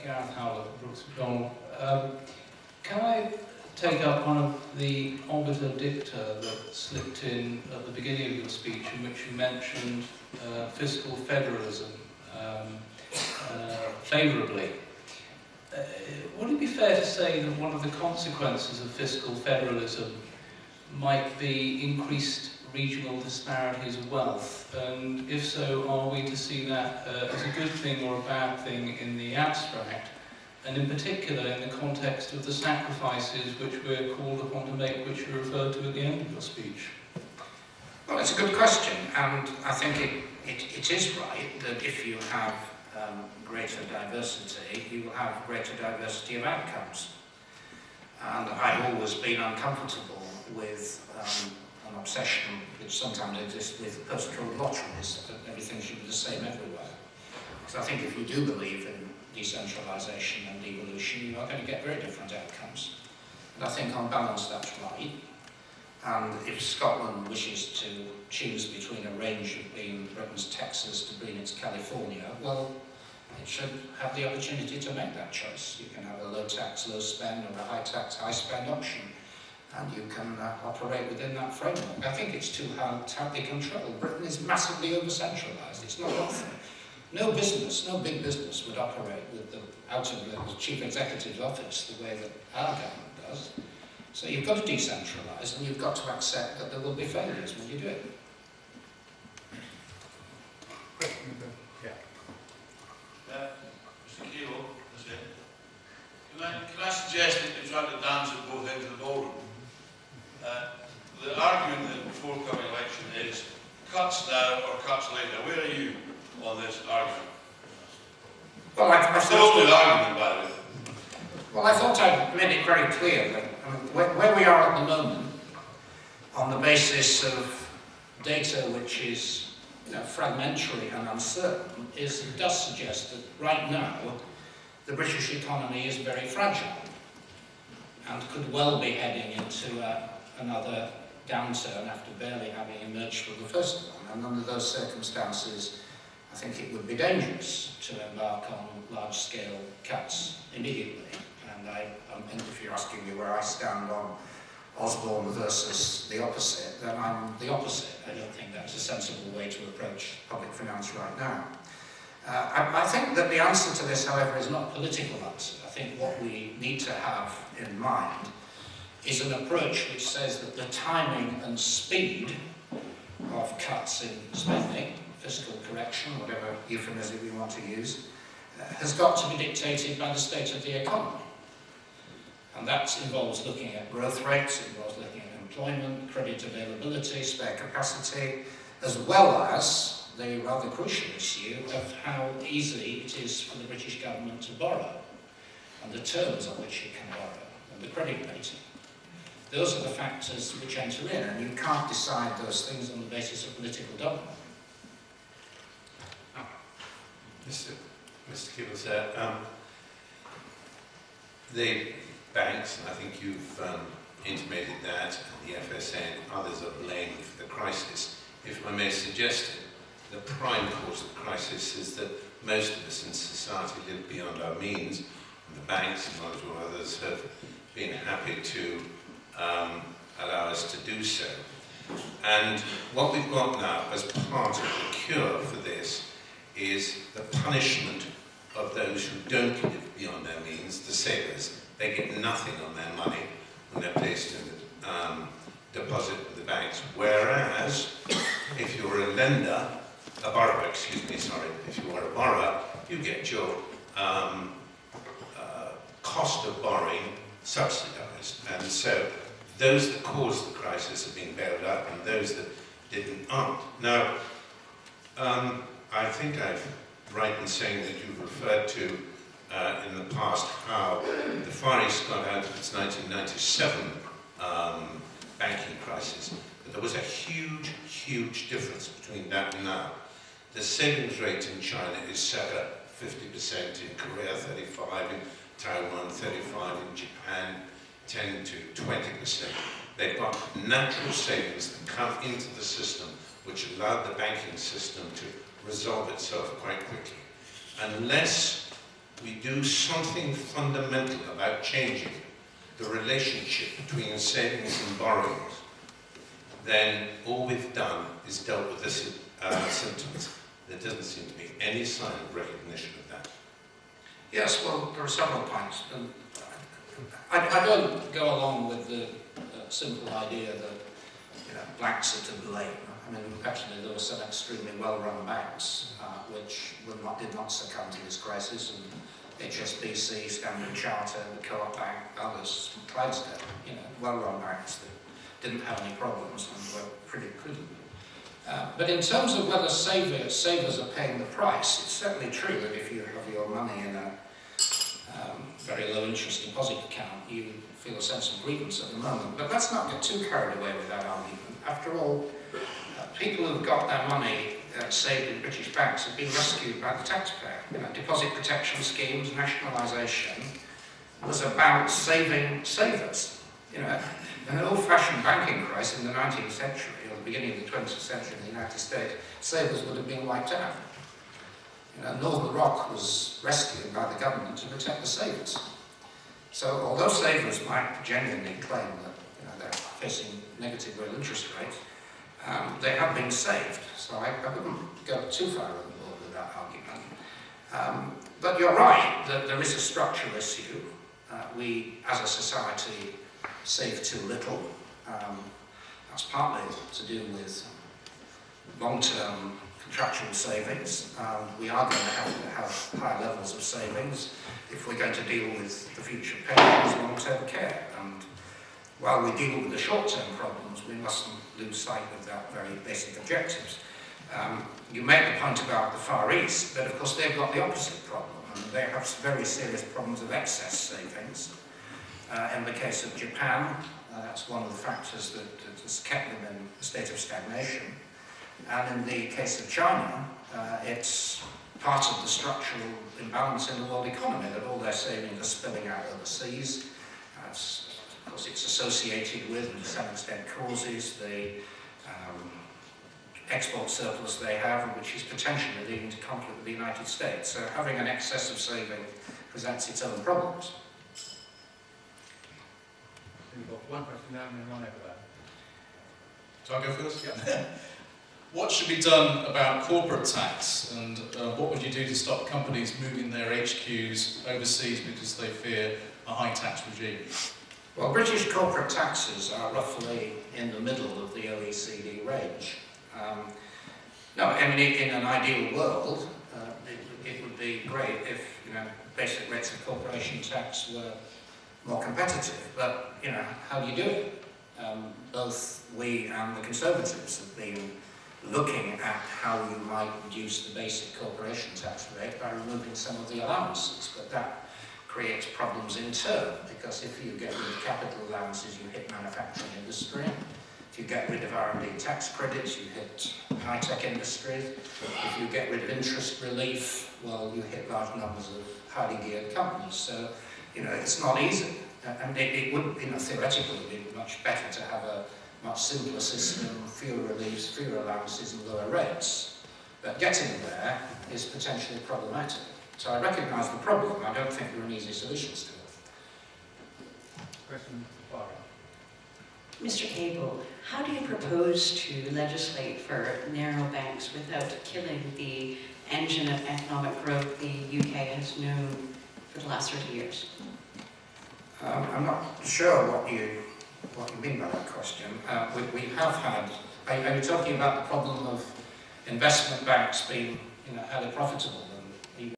Gareth Howell at Brooks Macdonald. Can I take up one of the obiter dicta that slipped in at the beginning of your speech, in which you mentioned fiscal federalism favourably? Would it be fair to say that one of the consequences of fiscal federalism might be increased regional disparities of wealth? And if so, are we to see that as a good thing or a bad thing in the abstract? And in particular, in the context of the sacrifices which we're called upon to make, which you referred to at the end of your speech? Well, it's a good question, and I think it is right that if you have greater diversity, you will have greater diversity of outcomes. And I've always been uncomfortable with an obsession which sometimes exists with postcode lotteries, that everything should be the same everywhere. Because I think if you do believe in decentralisation and devolution, you are going to get very different outcomes. And I think on balance that's right. And if Scotland wishes to choose between a range of being Britain's Texas to being its California, well, it should have the opportunity to make that choice. You can have a low tax, low spend, or a high tax, high spend option, and you can operate within that framework. I think it's too tightly controlled. Britain is massively over-centralised. It's not healthy. No business, no big business would operate with out of the chief executive's office the way that our government does. So you've got to decentralise, and you've got to accept that there will be failures when you do it. Mr. Keogh, can I suggest that you try to dance at both ends of the ballroom? The argument in the forthcoming election is cuts now or cuts later. Where are you on this argument? Well, it's the only argument, by the way. Well, I thought I made it very clear that where we are at the moment, on the basis of data which is fragmentary and uncertain, it does suggest that right now the British economy is very fragile and could well be heading into another downturn after barely having emerged from the first one. And under those circumstances, I think it would be dangerous to embark on large-scale cuts immediately. And if you're asking me where I stand on Osborne versus the opposite, then I'm the opposite. I don't think that's a sensible way to approach public finance right now. I think that the answer to this, however, is not a political answer. I think what we need to have in mind is an approach which says that the timing and speed of cuts in spending, fiscal correction, whatever euphemism we want to use, has got to be dictated by the state of the economy. And that involves looking at growth rates, it involves looking at employment, credit availability, spare capacity, as well as the rather crucial issue of how easy it is for the British government to borrow, and the terms on which it can borrow, and the credit rating. Those are the factors which enter in, and you can't decide those things on the basis of political dogma. Mr. Keogh, the banks, and I think you've intimated that, and the FSA and others are blamed for the crisis. If I may suggest it, the prime cause of the crisis is that most of us in society live beyond our means, and the banks and one or two others have been happy to allow us to do so. And what we've got now as part of the cure for this is the punishment of those who don't live beyond their means, the savers. They get nothing on their money when they're placed in the deposit with the banks. Whereas, if you're a lender, a borrower, if you are a borrower, you get your cost of borrowing subsidised. And so those that caused the crisis have been bailed out, and those that didn't aren't. Now, I think I'm right in saying that you've referred to in the past how the Far East got out of its 1997 banking crisis. But there was a huge, huge difference between that and now. The savings rate in China is circa 50%, in Korea 35%, in Taiwan 35%, in Japan 10 to 20%. They've got natural savings that come into the system which allowed the banking system to resolve itself quite quickly. Unless we do something fundamental about changing the relationship between savings and borrowings, then all we've done is dealt with the symptoms. There doesn't seem to be any sign of recognition of that. Yes, well, there are several points. And I don't go along with the simple idea that banks are to blame. I mean, actually, there were some extremely well-run banks which did not succumb to this crisis, and HSBC, Standard Chartered, the Co-op Bank, others, Clydesdale, well-run banks that didn't have any problems and were pretty prudent. But in terms of whether savers are paying the price, it's certainly true that if you have your money in a very low interest deposit account, you feel a sense of grievance at the moment. But let's not get too carried away with that argument. After all, people who've got their money saved in British banks have been rescued by the taxpayer. Deposit protection schemes, nationalisation was about saving savers. In an old-fashioned banking crisis in the 19th century, or the beginning of the 20th century in the United States, savers would have been wiped out. Northern Rock was rescued by the government to protect the savers. So although savers might genuinely claim that they're facing negative real interest rates, they have been saved. So I wouldn't go too far overboard with that argument. But you're right that there is a structural issue. We, as a society, save too little. That's partly to do with long-term contractual savings. We are going to have higher levels of savings if we're going to deal with the future pensions, long-term care. And while we deal with the short-term problems, we mustn't lose sight of that very basic objectives. You make the point about the Far East, but of course they've got the opposite problem. And they have very serious problems of excess savings. In the case of Japan, that's one of the factors that has kept them in a state of stagnation. And in the case of China, it's part of the structural imbalance in the world economy that all their savings are spilling out overseas. Of course, it's associated with, and to some extent causes, the export surplus they have, which is potentially leading to conflict with the United States. So having an excess of saving presents its own problems. We've got one question now and then one over there. Shall I go first? Yeah. What should be done about corporate tax, and what would you do to stop companies moving their HQs overseas because they fear a high tax regime? Well, British corporate taxes are roughly in the middle of the OECD range. No, I mean, in an ideal world, it would be great if basic rates of corporation tax were more competitive. But how do you do it? Both we and the Conservatives have been looking at how you might reduce the basic corporation tax rate by removing some of the allowances, but that creates problems in turn, because if you get rid of capital allowances, you hit manufacturing industry. If you get rid of R&D tax credits, you hit high-tech industries. If you get rid of interest relief, well, you hit large numbers of highly geared companies. So, it's not easy. And it would, theoretically, be much better to have a much simpler system, fewer reliefs, fewer allowances and lower rates. But getting there is potentially problematic. So I recognise the problem. I don't think there are easy solutions to it. Question to Farah. Mr. Cable, how do you propose to legislate for narrow banks without killing the engine of economic growth the UK has known for the last 30 years? I'm not sure what you mean by that question. We have had. Are you talking about the problem of investment banks being highly profitable?